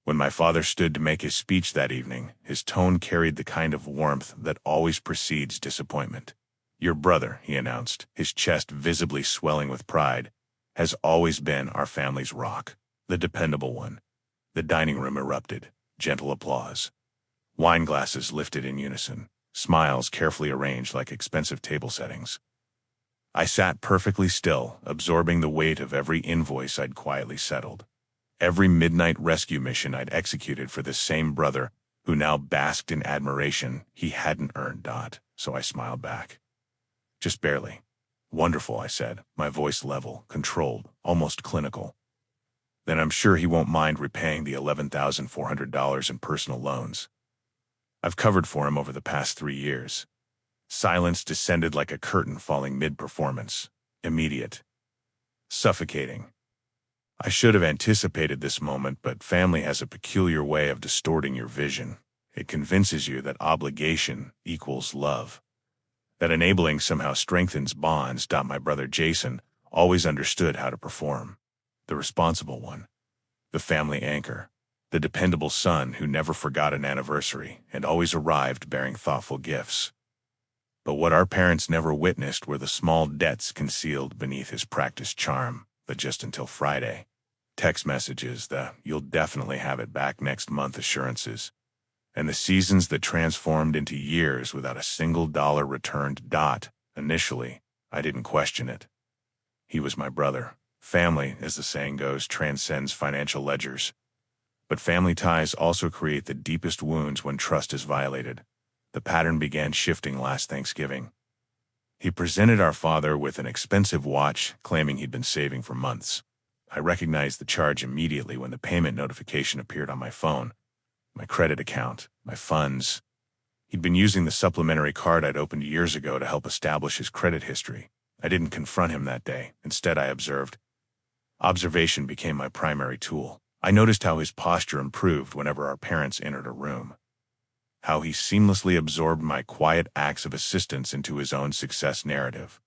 When my father stood to make his speech that evening, his tone carried the kind of warmth that always precedes disappointment. "Your brother," he announced, his chest visibly swelling with pride, "has always been our family's rock, the dependable one." The dining room erupted. Gentle applause. Wine glasses lifted in unison, smiles carefully arranged like expensive table settings. I sat perfectly still, absorbing the weight of every invoice I'd quietly settled. Every midnight rescue mission I'd executed for this same brother, who now basked in admiration he hadn't earned. So I smiled back. "Just barely." "Wonderful," I said, my voice level, controlled, almost clinical. "Then I'm sure he won't mind repaying the $11,400 in personal loans I've covered for him over the past 3 years." Silence descended like a curtain falling mid-performance. Immediate. Suffocating. I should have anticipated this moment, but family has a peculiar way of distorting your vision. It convinces you that obligation equals love, that enabling somehow strengthens bonds. My brother Jason always understood how to perform. The responsible one. The family anchor. The dependable son who never forgot an anniversary and always arrived bearing thoughtful gifts. But what our parents never witnessed were the small debts concealed beneath his practiced charm. But just until Friday. Text messages, the "you'll definitely have it back next month" assurances, and the seasons that transformed into years without a single dollar returned. Initially, I didn't question it. He was my brother. Family, as the saying goes, transcends financial ledgers. But family ties also create the deepest wounds when trust is violated. The pattern began shifting last Thanksgiving. He presented our father with an expensive watch, claiming he'd been saving for months. I recognized the charge immediately when the payment notification appeared on my phone. My credit account, my funds. He'd been using the supplementary card I'd opened years ago to help establish his credit history. I didn't confront him that day. Instead, I observed. Observation became my primary tool. I noticed how his posture improved whenever our parents entered a room. How he seamlessly absorbed my quiet acts of assistance into his own success narrative.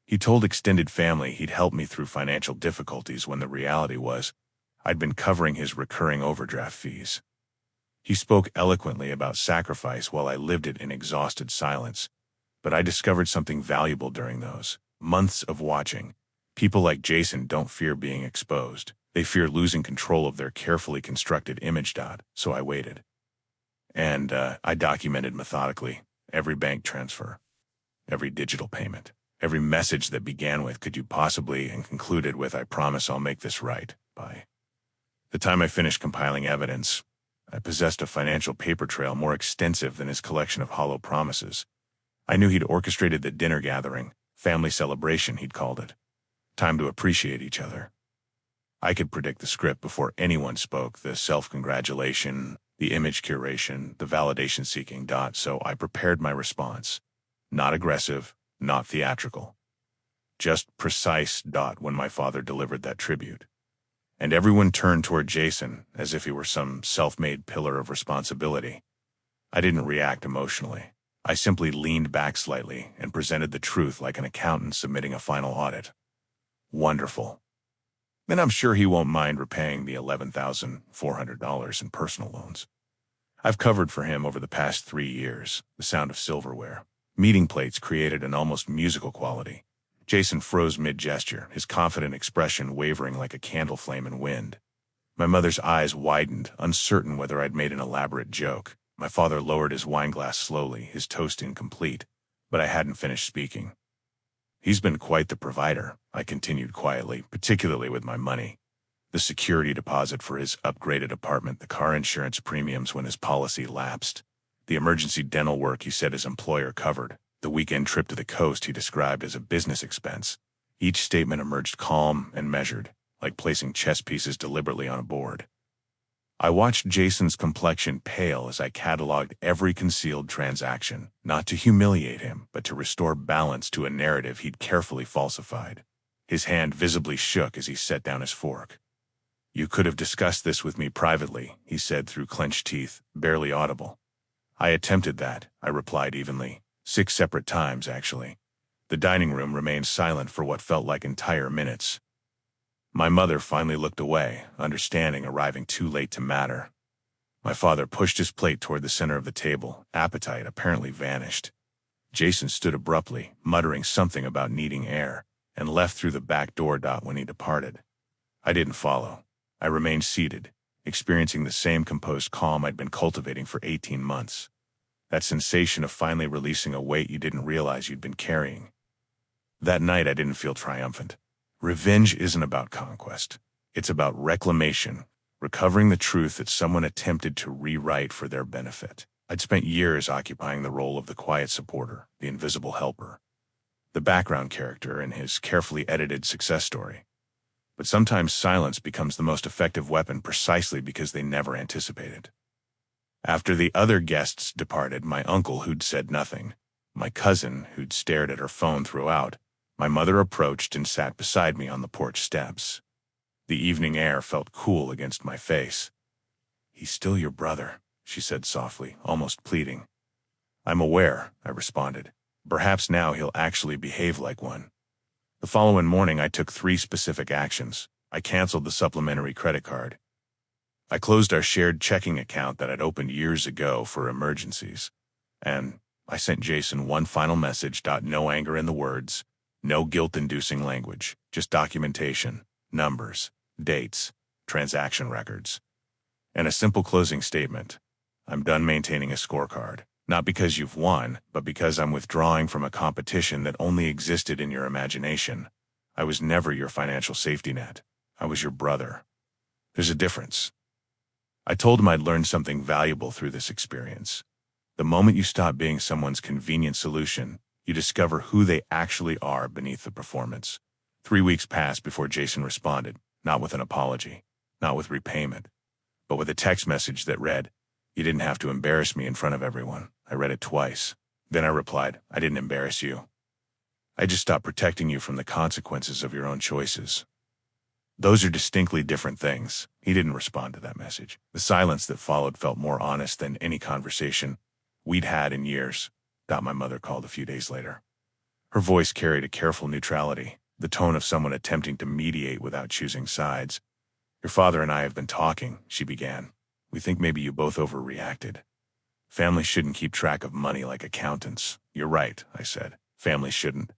He told extended family he'd helped me through financial difficulties when the reality was, I'd been covering his recurring overdraft fees. He spoke eloquently about sacrifice while I lived it in exhausted silence, but I discovered something valuable during those months of watching. People like Jason don't fear being exposed. They fear losing control of their carefully constructed image. So I waited. And I documented methodically every bank transfer, every digital payment, every message that began with "could you possibly" and concluded with "I promise I'll make this right." By the time I finished compiling evidence, I possessed a financial paper trail more extensive than his collection of hollow promises. I knew he'd orchestrated the dinner gathering, family celebration he'd called it. Time to appreciate each other. I could predict the script before anyone spoke, the self-congratulation, the image curation, the validation seeking. So I prepared my response. Not aggressive, not theatrical. Just precise. When my father delivered that tribute, and everyone turned toward Jason as if he were some self-made pillar of responsibility, I didn't react emotionally. I simply leaned back slightly and presented the truth like an accountant submitting a final audit. "Wonderful. Then I'm sure he won't mind repaying the $11,400 in personal loans I've covered for him over the past 3 years." The sound of silverware. Meeting plates created an almost musical quality. Jason froze mid-gesture, his confident expression wavering like a candle flame in wind. My mother's eyes widened, uncertain whether I'd made an elaborate joke. My father lowered his wineglass slowly, his toast incomplete, but I hadn't finished speaking. "He's been quite the provider," I continued quietly, "particularly with my money. The security deposit for his upgraded apartment, the car insurance premiums when his policy lapsed, the emergency dental work he said his employer covered, the weekend trip to the coast he described as a business expense." Each statement emerged calm and measured, like placing chess pieces deliberately on a board. I watched Jason's complexion pale as I cataloged every concealed transaction, not to humiliate him, but to restore balance to a narrative he'd carefully falsified. His hand visibly shook as he set down his fork. "You could have discussed this with me privately," he said through clenched teeth, barely audible. "I attempted that," I replied evenly. 6 separate times, actually. The dining room remained silent for what felt like entire minutes. My mother finally looked away, understanding arriving too late to matter. My father pushed his plate toward the center of the table. Appetite apparently vanished. Jason stood abruptly, muttering something about needing air, and left through the back door. When he departed, I didn't follow. I remained seated, experiencing the same composed calm I'd been cultivating for 18 months. That sensation of finally releasing a weight you didn't realize you'd been carrying. That night I didn't feel triumphant. Revenge isn't about conquest. It's about reclamation, recovering the truth that someone attempted to rewrite for their benefit. I'd spent years occupying the role of the quiet supporter, the invisible helper, the background character in his carefully edited success story. But sometimes silence becomes the most effective weapon precisely because they never anticipate it. After the other guests departed, my uncle, who'd said nothing, my cousin, who'd stared at her phone throughout, my mother approached and sat beside me on the porch steps. The evening air felt cool against my face. "He's still your brother," she said softly, almost pleading. "I'm aware," I responded. "Perhaps now he'll actually behave like one." The following morning I took 3 specific actions. I canceled the supplementary credit card. I closed our shared checking account that I'd opened years ago for emergencies. And I sent Jason one final message. No anger in the words, no guilt-inducing language, just documentation, numbers, dates, transaction records, and a simple closing statement. I'm done maintaining a scorecard. Not because you've won, but because I'm withdrawing from a competition that only existed in your imagination. I was never your financial safety net. I was your brother. There's a difference. I told him I'd learned something valuable through this experience. The moment you stop being someone's convenient solution, you discover who they actually are beneath the performance. 3 weeks passed before Jason responded, not with an apology, not with repayment, but with a text message that read, "You didn't have to embarrass me in front of everyone." I read it twice. Then I replied, "I didn't embarrass you. I just stopped protecting you from the consequences of your own choices." Those are distinctly different things. He didn't respond to that message. The silence that followed felt more honest than any conversation we'd had in years. My mother called a few days later. Her voice carried a careful neutrality, the tone of someone attempting to mediate without choosing sides. "Your father and I have been talking," she began. "We think maybe you both overreacted. Families shouldn't keep track of money like accountants." "You're right," I said. "Families shouldn't.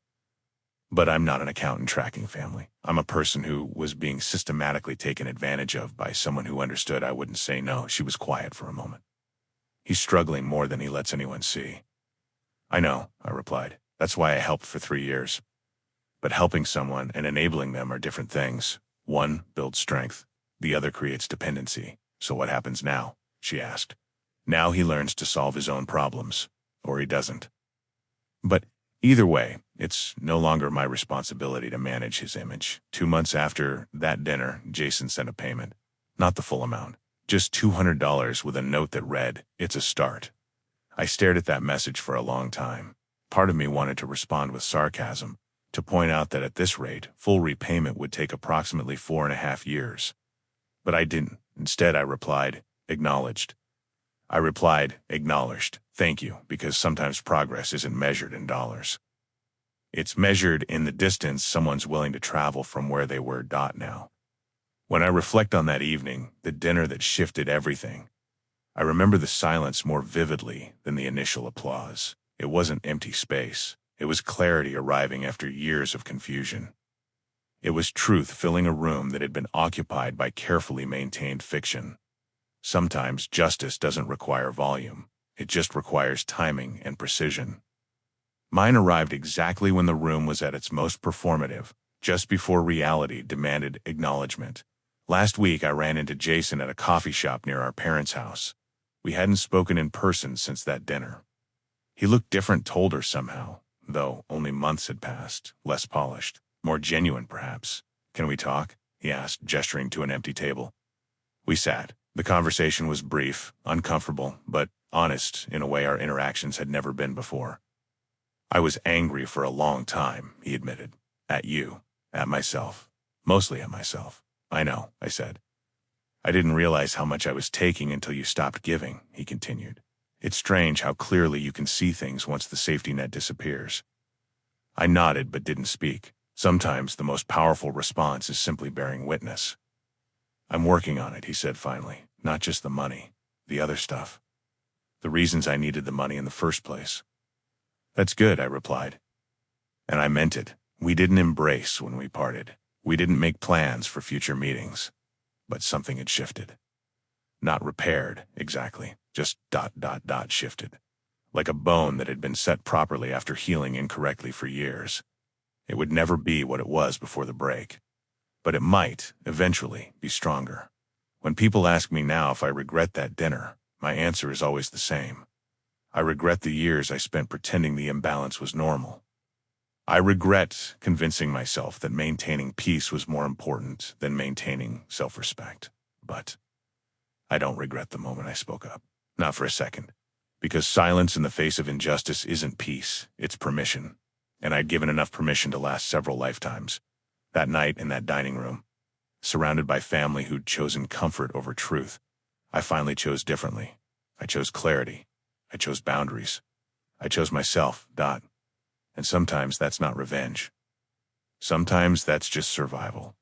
But I'm not an accountant tracking family. I'm a person who was being systematically taken advantage of by someone who understood I wouldn't say no." She was quiet for a moment. "He's struggling more than he lets anyone see." "I know," I replied. "That's why I helped for 3 years. But helping someone and enabling them are different things. One builds strength. The other creates dependency. So what happens now?" she asked. "Now he learns to solve his own problems. Or he doesn't. But either way, it's no longer my responsibility to manage his image." 2 months after that dinner, Jason sent a payment. Not the full amount. Just $200 with a note that read, "It's a start." I stared at that message for a long time. Part of me wanted to respond with sarcasm, to point out that at this rate, full repayment would take approximately 4.5 years. But I didn't. Instead, I replied, "Acknowledged." Acknowledged. "Thank you," because sometimes progress isn't measured in dollars. It's measured in the distance someone's willing to travel from where they were. Now. When I reflect on that evening, the dinner that shifted everything, I remember the silence more vividly than the initial applause. It wasn't empty space. It was clarity arriving after years of confusion. It was truth filling a room that had been occupied by carefully maintained fiction. Sometimes justice doesn't require volume. It just requires timing and precision. Mine arrived exactly when the room was at its most performative, just before reality demanded acknowledgement. Last week I ran into Jason at a coffee shop near our parents' house. We hadn't spoken in person since that dinner. He looked different, told her somehow, though only months had passed, less polished, more genuine perhaps. "Can we talk?" he asked, gesturing to an empty table. We sat. The conversation was brief, uncomfortable, but honest in a way our interactions had never been before. "I was angry for a long time," he admitted. "At you. At myself. Mostly at myself." "I know," I said. "I didn't realize how much I was taking until you stopped giving," he continued. "It's strange how clearly you can see things once the safety net disappears." I nodded but didn't speak. Sometimes the most powerful response is simply bearing witness. "I'm working on it," he said finally. "Not just the money. The other stuff. The reasons I needed the money in the first place. That's good, I replied. And I meant it. We didn't embrace when we parted. We didn't make plans for future meetings. But something had shifted. Not repaired, exactly. Just ... shifted. Like a bone that had been set properly after healing incorrectly for years. It would never be what it was before the break. But it might, eventually, be stronger. When people ask me now if I regret that dinner, my answer is always the same. I regret the years I spent pretending the imbalance was normal. I regret convincing myself that maintaining peace was more important than maintaining self-respect. But I don't regret the moment I spoke up. Not for a second. Because silence in the face of injustice isn't peace, it's permission. And I'd given enough permission to last several lifetimes. That night in that dining room, surrounded by family who'd chosen comfort over truth, I finally chose differently. I chose clarity. I chose boundaries. I chose myself, . And sometimes that's not revenge. Sometimes that's just survival.